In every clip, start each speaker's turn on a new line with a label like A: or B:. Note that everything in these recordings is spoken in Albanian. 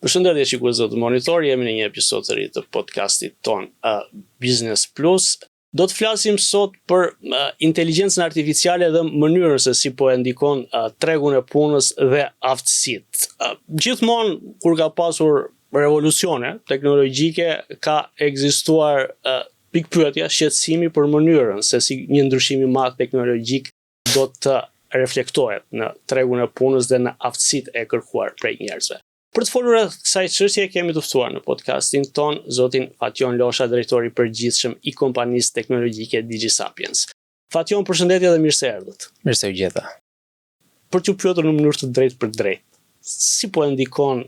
A: Përshëndetje shikues të Monitor, jemi në një episod të ri të podcastit ton Business Plus. Do të flasim sot për inteligjencën artificiale dhe mënyrën se si po e ndikon tregun e punës dhe aftësitë. Gjithmonë kur ka pasur revolucione teknologjike ka ekzistuar pikpyetja, shqetësimi për mënyrën se si një ndryshim i madh teknologjik do të reflektohet në tregun e punës dhe në aftësitë e kërkuar prej njerëzve. Për të folur rreth kësaj çështje kemi të ftuar në podcastin ton zotin Fatjon Losha, drejtori i përgjithshëm i kompanisë teknologjike DigiSapiens. Fatjon, përshëndetje dhe mirë se erdhët.
B: Mirë se u gjeta.
A: Për t'ju pyetur në mënyrë të drejtë për drejtë, si po e ndikon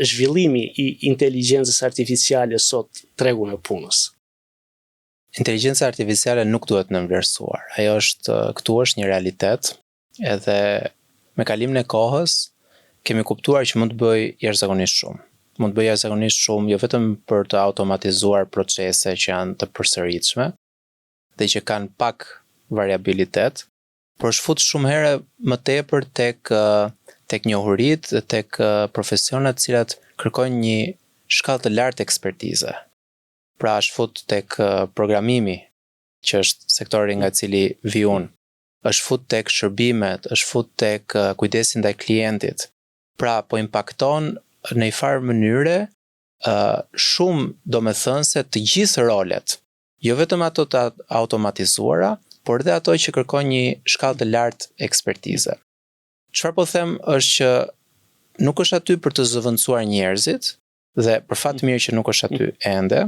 A: zhvillimi i inteligjencës artificiale sot tregun e punës?
B: Inteligjenca artificiale nuk duhet nënvlerësuar. Ajo është një realitet, edhe me kalimin e kohës kemi kuptuar që mund të bëj jashtëzakonisht shumë. Mund të bëj jashtëzakonisht shumë jo vetëm për të automatizuar procese që janë të përsëritshme dhe që kanë pak variabilitet, por shfut shumë herë më tepër tek njohuritë dhe tek profesionet të cilat kërkojnë një shkallë të lartë ekspertize. Pra shfut tek programimi, që është sektori nga i cili vi unë, është fut tek shërbimet, është fut tek kujdesi ndaj klientit. Pra po impakton në një farë mënyre shumë domethënëse të gjithë rolet, jo vetëm ato të automatizuara, por edhe ato që kërkojnë një shkallë të lartë ekspertize. Çfarë po them është që nuk është aty për të zëvendësuar njerëzit, dhe për fat të mirë që nuk është aty ende,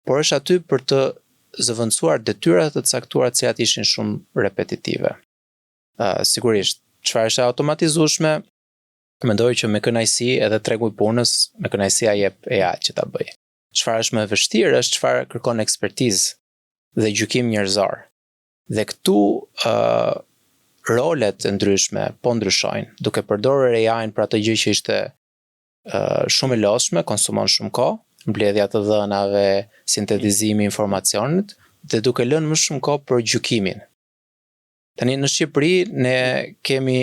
B: por është aty për të zëvendësuar detyrat të caktuara të cilat ishin shumë repetitive. Sigurisht, çfarë është automatizueshme, mendoj që me kënaqësi edhe tregu i punës, me kënaqësi jep AI që ta bëj. Çfarë është më e vështirë është çfarë kërkon ekspertizë dhe gjykim njerëzor. Dhe këtu rolet e ndryshme po ndryshojnë, duke përdorur AI-n për atë gjë që ishte shumë e lodhshme, konsumon shumë kohë, mbledhja të dhënave, sintetizimi i informacionit dhe duke lënë më shumë kohë për gjykimin. Tani në Shqipëri ne kemi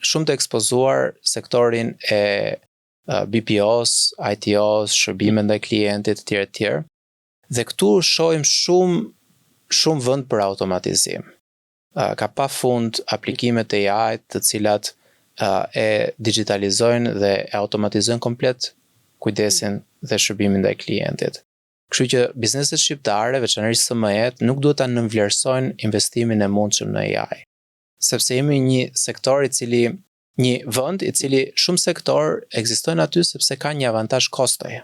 B: shumë të ekspozuar sektorin e BPO-s, IT-os, shërbime ndaj klientit etj. Dhe këtu shohim shumë vend për automatizim. Ka pafund aplikimet e AI të cilat e digitalizojnë dhe e automatizojnë komplet kujdesin dhe shërbimin ndaj klientit. Kështu që bizneset shqiptare, veçanërisht SME-t, nuk duhet ta nënvlerësojnë investimin e mundshëm në AI. Sepse jemi një vend i cili shumë sektor ekzistojnë aty sepse ka një avantazh kostoje.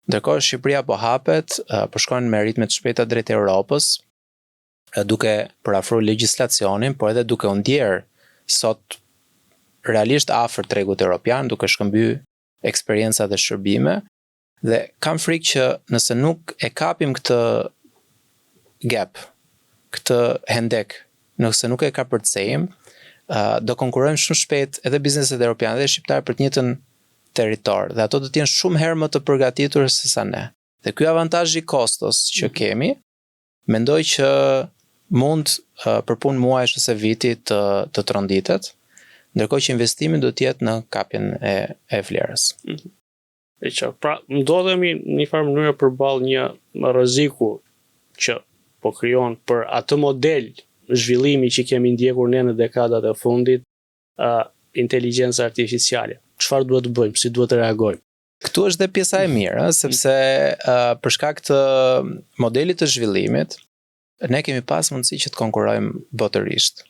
B: Ndërkohë Shqipëria po hapet, po shkon me ritme të shpejta drejt Europës, duke përafruar legjislacionin, por edhe duke u ndjer sot realisht afër tregut evropian, duke shkëmbyer eksperjenca dhe shërbime, dhe kam frikë që nëse nuk e kapim këtë gap, këtë hendek, nëse nuk e kapërcejmë, do konkurrojmë shumë shpejt edhe bizneset evropiane dhe shqiptare për të njëjtën territor, dhe ato do të jenë shumë herë më të përgatitur se sa ne. Dhe ky avantazh i kostos që kemi, mendoj që mund për punë muajsh ose viti të tronditet, ndërkohë që investimi do të jetë në kapjen e vlerës.
A: Pra, ndodhemi në një farë mënyrë përballë një rreziku që po krijon për atë model zhvillimi që kemi ndjekur ne në dekadat e fundit, inteligjenca artificiale. Çfarë duhet të bëjmë, si duhet të reagojmë?
B: Këtu është dhe pjesa e mirë, sepse për shkak të modelit të zhvillimit, ne kemi pas mundësi që të konkurrojmë botërisht,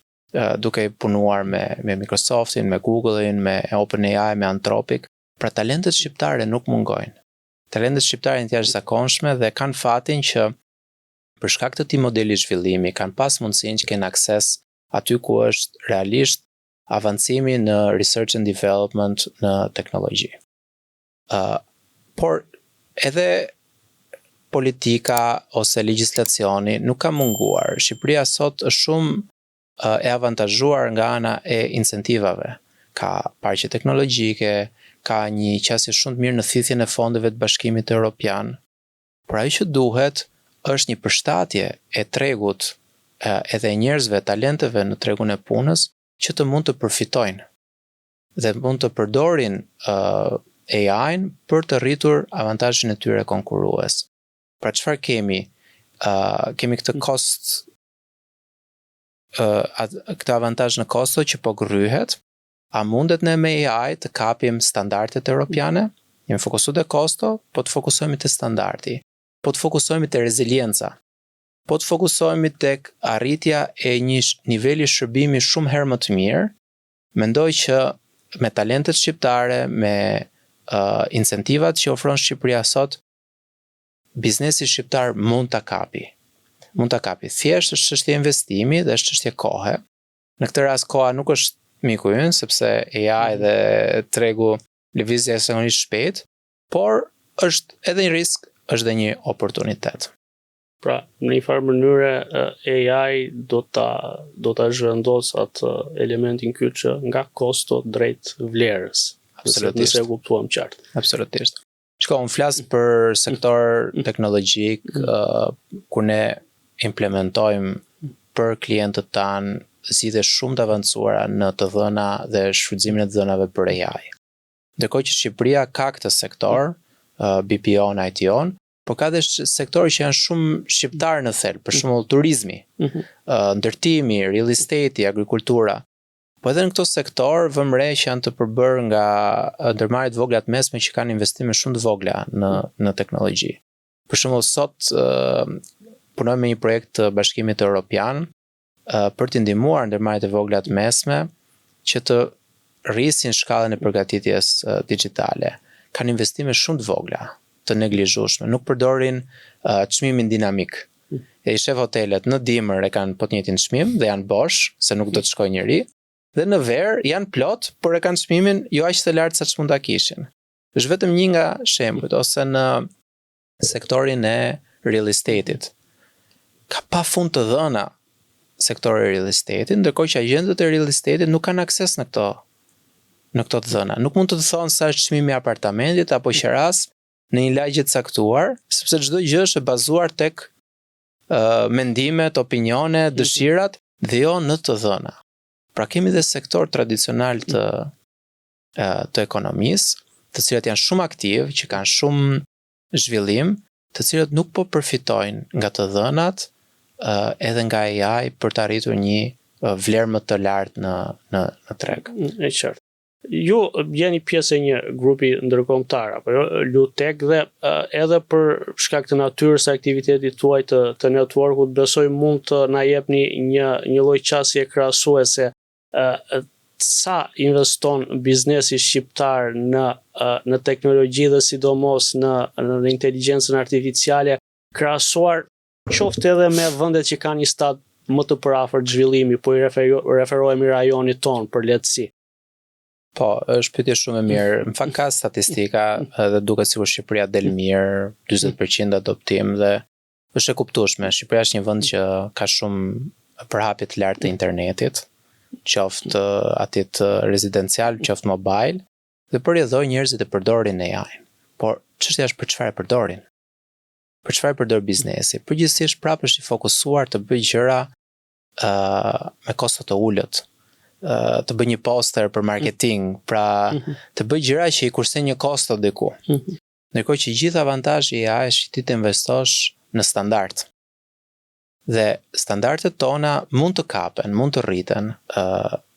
B: duke punuar me Microsoftin, me Googlein, me OpenAI, me Anthropic. Pra talentet shqiptare nuk mungojnë. Talentet shqiptare janë të jashtëzakonshme dhe kanë fatin që për shkak të këtij modeli zhvillimi kanë pas mundësinë që kanë akses aty ku është realisht avancimi në research and development në teknologji. Por edhe politika ose legjislacioni nuk ka munguar. Shqipëria sot është shumë e avantazhuar nga ana e incentivave. Ka parqe teknologjike, ka një qasje shumë të mirë në thithjen e fondeve të Bashkimit Evropian. Por ajo që duhet është një përshtatje e tregut edhe njerëzve, talenteve në tregun e punës që të mund të përfitojnë dhe mund të përdorin AI-n për të rritur avantazhin e tyre konkurrues. Pra çfarë kemi? Kemi këtë cost, këtë avantazh në kosto që po gryhet. A mundet ne me AI të kapim standardet europiane? Jemi fokusuar te kosto, po të fokusohemi te standardi. Po të fokusohemi te rezilienca. Po të fokusohemi tek arritja e një niveli shërbimi shumë herë më të mirë. Mendoj që me talentet shqiptare, me incentivat që ofron Shqipëria sot, biznesi shqiptar mund ta kapi. Mund ta kapi. Thjesht është çështje investimi dhe është çështje kohe. Në këtë rast koha nuk është miku ynë, sepse AI dhe tregu lëvizje ekstremisht shpejt, por është edhe një risk, është edhe një oportunitet.
A: Pra, në një farë mënyre AI do ta zhvendos atë elementin kyç nga kosto drejt vlerës.
B: Absolutisht.
A: Nëse e kuptuam qartë.
B: Absolutisht. Shko, unë flas për sektor teknologjik, ku ne implementojmë për klientët tanë zgjidhje shumë të avancuara në të dhëna dhe shfrytëzimin e të dhënave për AI. Ndërkohë që Shqipëria ka këtë sektor, BPO-n, ITO-n, por ka dhe sektorë që janë shumë shqiptar në thelb, për shembull turizmi, ndërtimi, real estate, agrikultura. Po edhe në këto sektor vëmë re që janë të përbërë nga ndërmarrjet vogla të mesme që kanë investime shumë të vogla në teknologji. Për shembull sot punojmë me një projekt të Bashkimit Evropian për të ndihmuar ndërmarrjet e vogla të mesme që të rrisin shkallën e përgatitjes digjitale. Kanë investime shumë të vogla, të neglizhueshme, nuk përdorin çmimin dinamik. E i shef hotelet në dimër e kanë po të njëjtin çmim dhe janë bosh, se nuk do të shkojë njëri, dhe në verë janë plot, por e kanë çmimin jo aq të lartë sa ç'mund ta kishin. Është vetëm një nga shembujt, ose në sektorin e real estate-it. Ka pafund të dhëna sektori i real estate-it, ndërkohë që agjentët e real estate-it nuk kanë akses në këto të dhëna. Nuk mund të thonë sa është çmimi i apartamentit apo qeras në një lagje të caktuar, sepse çdo gjë është e bazuar tek mendimet, opinione, dëshirat dhe jo në të dhëna. Pra kemi dhe sektor tradicional të ekonomisë, të cilat janë shumë aktiv, që kanë shumë zhvillim, të cilat nuk po përfitojnë nga të dhënat edhe nga AI për të arritur një vlerë më të lartë në treg.
A: E qartë. Ju jeni pjesë e një grupi ndërkombëtar apo jo, Lutech, dhe edhe për shkak të natyrës së aktivitetit tuaj të networkut, besoj mund të na jepni një lloj qasje krahasuese sa investon biznesi shqiptar në teknologji dhe sidomos në inteligjencën artificiale, krahasuar qoftë edhe me vendet që kanë një stad më të përafërt zhvillimi, po i referohemi rajonit ton për lehtësi.
B: Po, është pyetje shumë e mirë. Në fakt ka statistika dhe duket sikur Shqipëria del mirë, 40% adoptim dhe është e kuptueshme. Shqipëria është një vend që ka shumë përhapje të lartë të internetit, qoftë atit rezidencial, qoftë mobile, dhe përjedhoj njerëzit e përdorin AI. Por çështja është për çfarë e përdorin? Për çfarë përdor biznesi? Përgjithsisht prapë është i fokusuar të bëjë gjëra me kosto të ulët, të bëjë një poster për marketing, pra të bëjë gjëra që i kursen një kosto diku. Ndërkohë që gjithë avantazhi i AI është që ti të investosh në standard. Dhe standardet tona mund të kapen, mund të rriten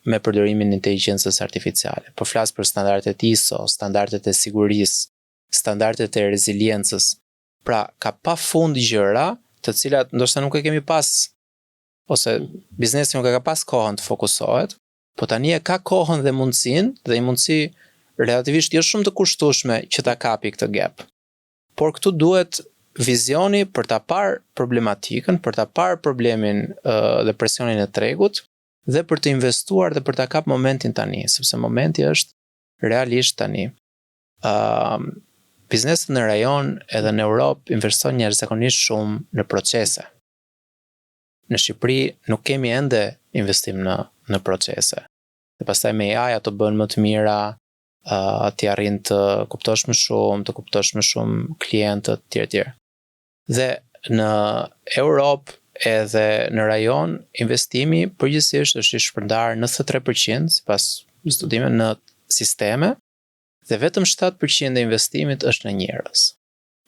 B: me përdorimin e inteligjencës artificiale. Po flas për standardet ISO, standardet e sigurisë, standardet e reziliencës. Pra, ka pafund gjëra të cilat ndoshta nuk e kemi pas, ose biznesi nuk e ka pas kohën të fokusohet, po tani e ka kohën dhe mundësinë, dhe një mundësi relativisht jo shumë të kushtueshme që ta kapi këtë gap. Por këtu duhet vizioni për ta parë problematikën, për ta parë problemin dhe presionin e tregut, dhe për të investuar dhe për ta kap momentin tani, sepse momenti është realisht tani. Bizneset në rajon edhe në Europë investojnë njerëzakonisht shumë në procese. Në Shqipëri nuk kemi ende investim në procese. Dhe pastaj me AI ato bën më të mira, ti arrin të kuptosh më shumë klientët tjerë. Dhe në Europë edhe në rajon investimi përgjithsisht është i shpërndar 93% sipas studimeve në sisteme dhe vetëm 7% e investimit është në njerëz.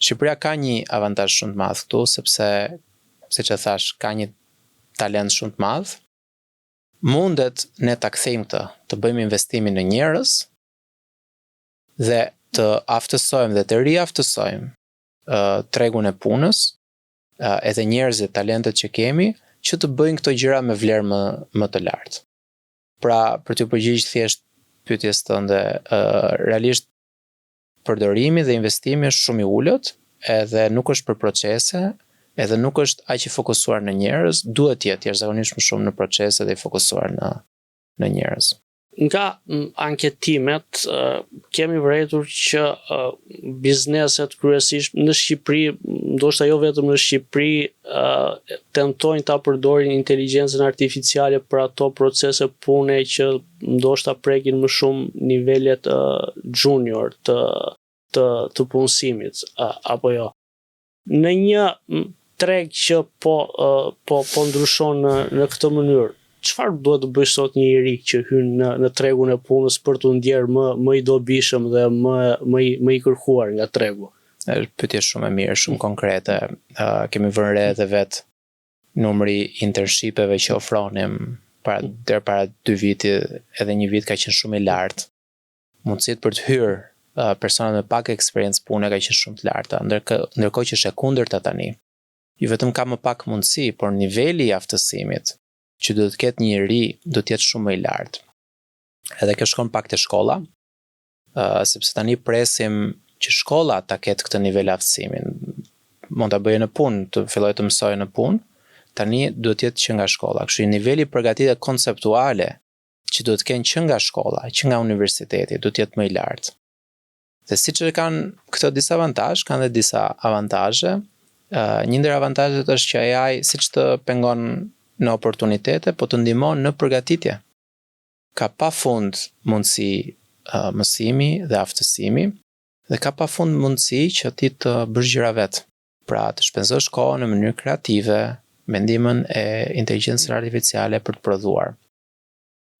B: Shqipëria ka një avantazh shumë të madh këtu, sepse, siç e thash, ka një talent shumë të madh. Mundet ne ta kthejmë këtë, të bëjmë investimin në njerëz dhe të aftësojmë dhe të riaftësojmë tregun e punës, edhe njerëzit, talentet që kemi, që të bëjnë këto gjëra me vlerë më të lartë. Pra, për të përgjigjë thjesht pyetjes tënde, realisht përdorimi dhe investimi është shumë i ulët, edhe nuk është për procese, edhe nuk është aq i fokusuar në njerëz, duhet të jetë jashtëzakonisht më shumë në procese dhe i fokusuar në njerëz.
A: Nga anketimet kemi vërejtur që bizneset kryesisht në Shqipëri, ndoshta jo vetëm në Shqipëri, tentojnë ta përdorin inteligjencën artificiale për ato procese pune që ndoshta prekin më shumë nivelet junior të punësimit, apo jo. Në një treg që po ndryshon në këtë mënyrë, çfarë duhet të bëj sot një njerëz që hyn në tregun e punës për të ndjerë më i dobishëm dhe më i kërkuar nga tregu?
B: Është pyetje shumë e mirë, shumë konkrete. Kemi vënë re edhe vet numri internshipeve që ofronim para 2 viti, edhe një vit ka qenë shumë i lartë. Mundësitë për të hyrë personat me pak eksperiencë pune ka qenë shumë të larta, ndërkohë që është e kundërta tani. Jo vetëm ka më pak mundësi, por niveli i aftësimit që do të ketë një njeri, do të jetë shumë më i lartë. Edhe kjo shkon pak te shkolla, sepse tani presim që shkolla ta ketë këtë nivel aftësimin. Mund ta bëjë në punë, të fillojë të mësojë në punë, tani duhet të jetë që nga shkolla. Kështu niveli i përgatitjes konceptuale që do të kenë që nga shkolla, që nga universiteti, do të jetë më i lartë. Dhe siç kanë këto disavantazhe, kanë edhe disa avantazhe. Një ndër avantazhet është që AI siç të pengon në oportunitete, po të ndihmon në përgatitje. Ka pafund mundësi mësimi dhe aftësimi, dhe ka pafund mundësi që ti të bësh gjëra vet. Pra të shpenzosh kohën në mënyrë kreative, me ndihmën e inteligjencës artificiale për të prodhuar.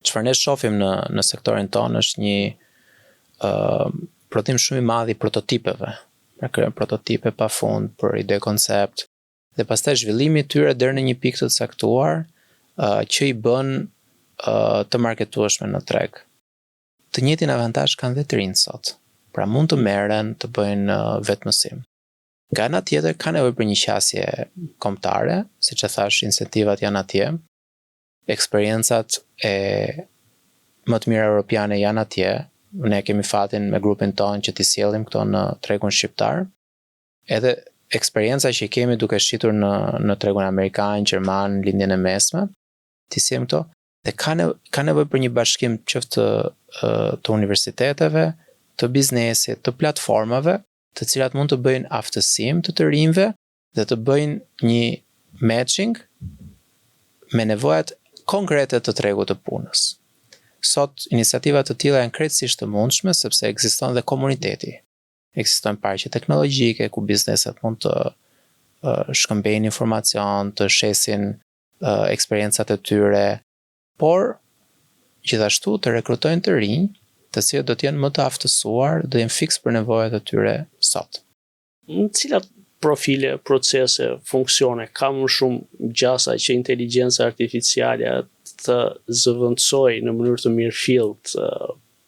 B: Çfarë ne shohim në sektorin tonë është një prodhim shumë i madh i prototipeve. Pra krijojnë prototipe pafund për ide koncept, dhe pastaj zhvillimi i tyre deri në një pikë të caktuar që i bën të marketueshme në treg. Të njëjtin avantazh kanë dhe të rinjt sot. Pra mund të merren, të bëjnë vetmësim. Nga ana tjetër ka nevojë për një qasje kombëtare, siç e thash, incentivat janë atje, eksperiencat e më të mira europiane janë atje. Ne kemi fatin me grupin ton që t'i sjellim këto në tregun shqiptar. Edhe eksperienca që kemi duke shitur në tregun amerikan, gjerman, lindjen e mesme, t'i sjellim këto, dhe ka nevojë për një bashkim qoftë të universiteteve, të biznesit, të platformave, të cilat mund të bëjnë aftësim të rinjve dhe të bëjnë një matching me nevojat konkrete të tregut të punës. Sot, iniciativa të tilla janë krejtësisht të mundshme, sepse ekziston dhe komuniteti. Ekzistojnë parqe teknologjike, ku bizneset mund të shkëmbejnë informacion, të shesin eksperiencat e tyre, por gjithashtu të rekrutojnë të rinj, të cilët do të jenë më të aftësuar dhe janë fiks për nevojat e tyre sot.
A: Në cilat profile, procese, funksione ka më shumë gjasa që inteligjenca artificiale të zëvendësoj në mënyrë të mirëfillt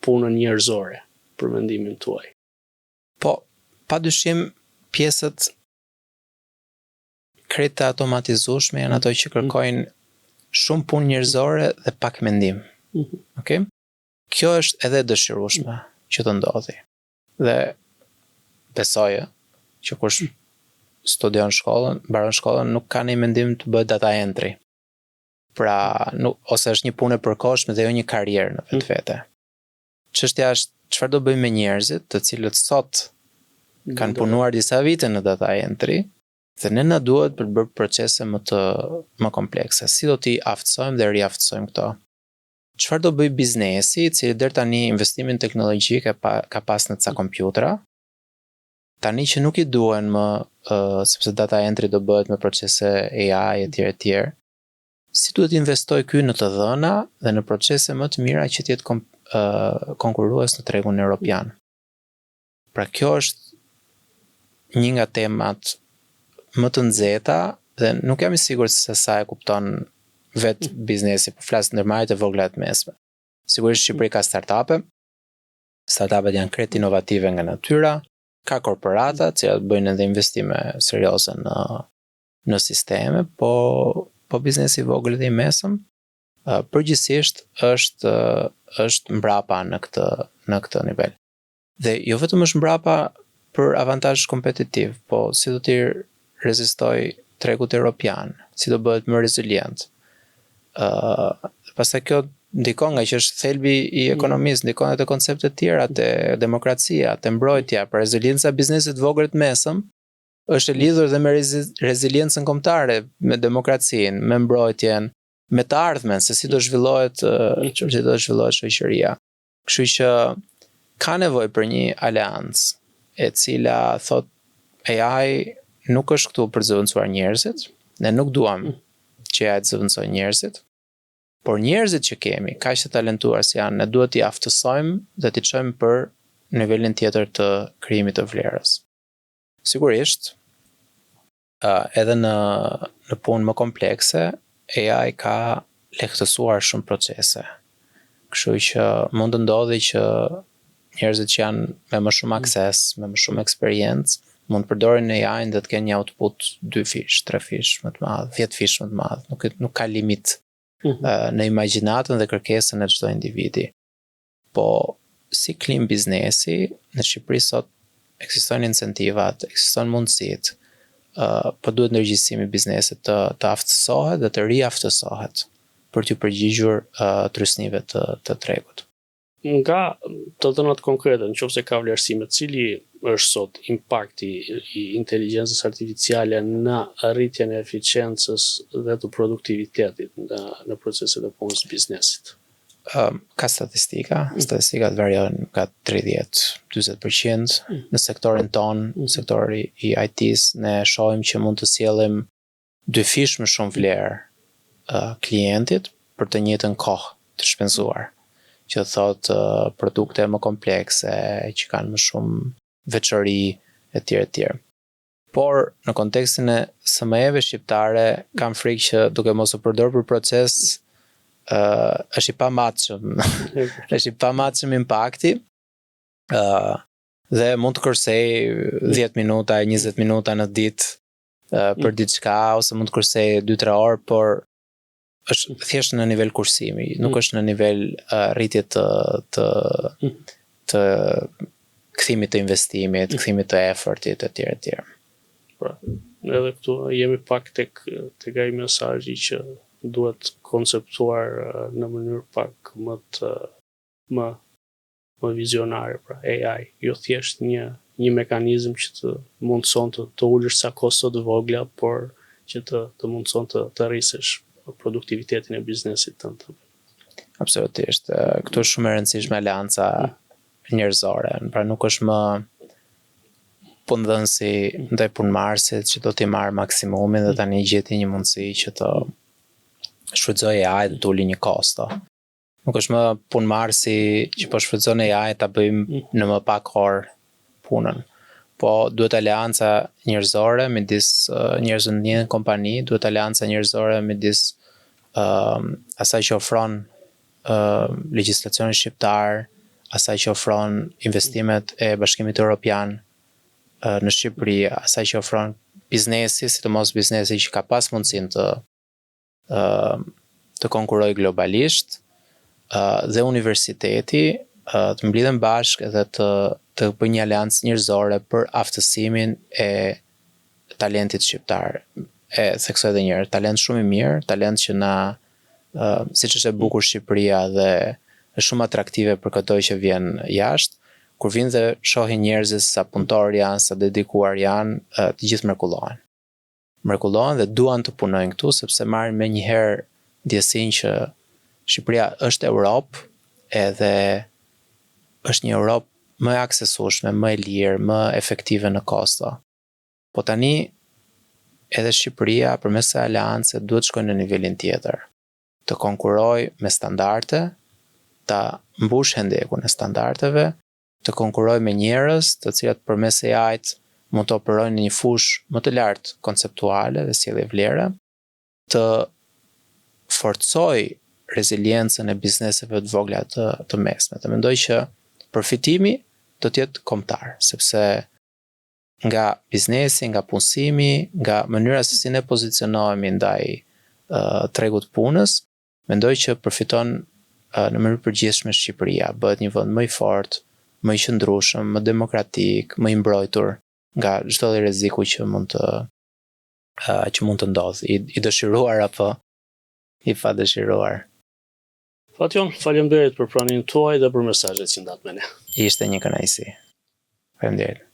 A: punën njerëzore, për mendimin tuaj?
B: Po, padyshim pjesët krejt të automatizueshme janë ato që kërkojnë shumë punë njerëzore dhe pak mendim. Okay? Kjo është edhe dëshirueshme që të ndodhi. Dhe besoj që kush studion shkollën, mbaron shkollën, nuk ka një mendim të bëhet data entry. Pra, ose është një punë e përkohshme dhe jo një karrierë në vetvete. Çështja është çfarë do bëjmë me njerëzit, të cilët sot kanë punuar disa vite në data entry, dhe ne na duhet për bërë procese më komplekse. Si do t'i aftësojmë dhe riaftësojmë këto? Çfarë do bëj biznesi, i cili deri tani investimin teknologjik ka pas në ca kompjutra, tani që nuk i duhen më, sepse data entry do bëhet me procese AI etj. Si duhet investoj ky në të dhëna dhe në procese më të mira që të jetë konkurrues në tregun evropian. Pra kjo është një nga temat më të nxehta dhe nuk jam I sigurt se sa e kupton vetë biznesi, po flas ndërmarrjet e vogla të mesme. Sigurisht Shqipëri ka startupe. Startupet janë krejt inovative nga natyra, ka korporata që bëjnë edhe investime serioze në sisteme, po biznesi I vogël dhe I mesëm përgjithsisht është mbrapa në këtë nivel. Dhe jo vetëm është mbrapa për avantazh kompetitiv, po si do t'i rezistoj tregut evropian, si do bëhet më rezilient. Pastaj kjo ndikon nga që është thelbi I ekonomisë, ndikon edhe te konceptet tjera, te demokracia, te mbrojtja, për rezilienca e biznesit vogël të mesëm është e lidhur dhe me reziliencën kombëtare, me demokracinë, me mbrojtjen, me të ardhmen, se si do zhvillohet shoqëria. Kështu që ka nevojë për një aleancë e cila thot AI nuk është këtu për të zëvendësuar njerëzit, ne nuk duam që AI të zëvendësojë njerëzit, por njerëzit që kemi, kaq të talentuar si janë, ne duhet t'i aftësojmë dhe t'i çojmë për nivelin tjetër të krijimit të vlerës. Sigurisht, edhe në punë më komplekse, AI ka lehtësuar shumë procese. Kështu që mund të ndodhi që njerëzit që janë me më shumë akses, me më shumë eksperiencë, mund të përdorin AI dhe të kenë një output 2 fish, 3 fish më të madh, 10 fish më të madh, nuk ka limit në imagjinatën dhe kërkesën e çdo individi. Po si klim biznesi, në Shqipëri sot ekzistojnë incentivat, ekzistojnë mundësitë, po duhet ndërgjegjësimi I biznesit të aftësohet dhe të riaftësohet për t'u përgjigjur trysnive të tregut.
A: Nga të dhënat konkrete, nëse ka vlerësime, cili është sot impakti I inteligjencës artificiale në rritjen e eficiencës dhe të produktivitetit në proceset e punës së biznesit?
B: Ka statistikat variojnë nga 30-40%. Në sektorin ton, në sektori I IT-s, ne shohim që mund të sjellim 2 fish më shumë vlerë klientit për të njëjtën kohë të shpenzuar, që thot produkte më komplekse, që kanë më shumë veçori etj. Por në kontekstin e SME-ve shqiptare kam frikë që duke mos u përdorur për proces është I pamatshëm. Është I pamatshëm impakti dhe mund të kursej 10 minuta, 20 minuta në ditë për diçka, ose mund të kursej 2-3 orë, por është thjesht në nivel kursimi, nuk është në nivel rritje të kthimit të investimit, kthimit të effortit etj.
A: Pra, edhe këtu jemi pak tek ai mesazhi që duhet konceptuar në mënyrë pak më vizionare, pra AI, jo thjesht një mekanizëm që të mundëson të ulësh sa kosto të vogla, por që të mundëson të rrisësh produktivitetin e biznesit tënd.
B: Absolutisht. Këtu është shumë e rëndësishme aleanca njerëzore, pra nuk është më punëdhënësi ndaj punëmarrësit që do t'i marrë maksimumin dhe tani gjeti një mundësi që të shfrytëzoj AI dhe të uli një kosto. Nuk është më punëmarrësi që po shfrytëzon AI ta bëjmë në më pak orë punën. Po duhet aleanca njerëzore midis njerëzve në një kompani, duhet aleanca njerëzore midis asaj që ofron legjislacioni shqiptar, asaj që ofron investimet e Bashkimit Evropian në Shqipëri, asaj që ofron biznesi, sidomos biznesi që ka pas mundësinë të konkurroj globalisht, dhe universiteti të mblidhen bashkë dhe të bëjnë një aleancë njerëzore për aftësimin e talentit shqiptar. E theksoj edhe një herë, talent shumë I mirë, talent që na siç është e bukur Shqipëria dhe është shumë atraktive për këto që vjen jashtë, kur vinë dhe shohin njerëzit sa punëtor janë, sa dedikuar janë, të gjithë mrekullohen. Mrekullohen dhe duan të punojnë këtu sepse marrin me një herë ndjesinë që Shqipëria është Europë, edhe është një Europë më e aksesueshme, më e lirë, më efektive në kosto. Po tani edhe Shqipëria përmes së aleancës duhet shkojë në nivelin tjetër, të konkurrojë me standarde, ta mbush hendekun e standardeve, të konkurrojë me njerëz të cilët përmes AI-t mund të operojnë në një fushë më të lartë konceptuale dhe sjellje vlere, të forcoj reziliencën e bizneseve të vogla të mesme. Të mendoj që përfitimi do të jetë kombëtar, sepse nga biznesi, nga punësimi, nga mënyra se si ne pozicionohemi ndaj tregut punës, mendoj që përfiton në mënyrë përgjithshme Shqipëria, bëhet një vend më i fortë, më i qëndrueshëm, më demokratik, më i mbrojtur nga çdo lloj rreziku që mund të ndodhë, i dëshiruar apo i padëshiruar.
A: Fatjon, faleminderit për pranimin tuaj dhe për mesazhet që ndat me ne.
B: Ishte një kënaqësi. Faleminderit.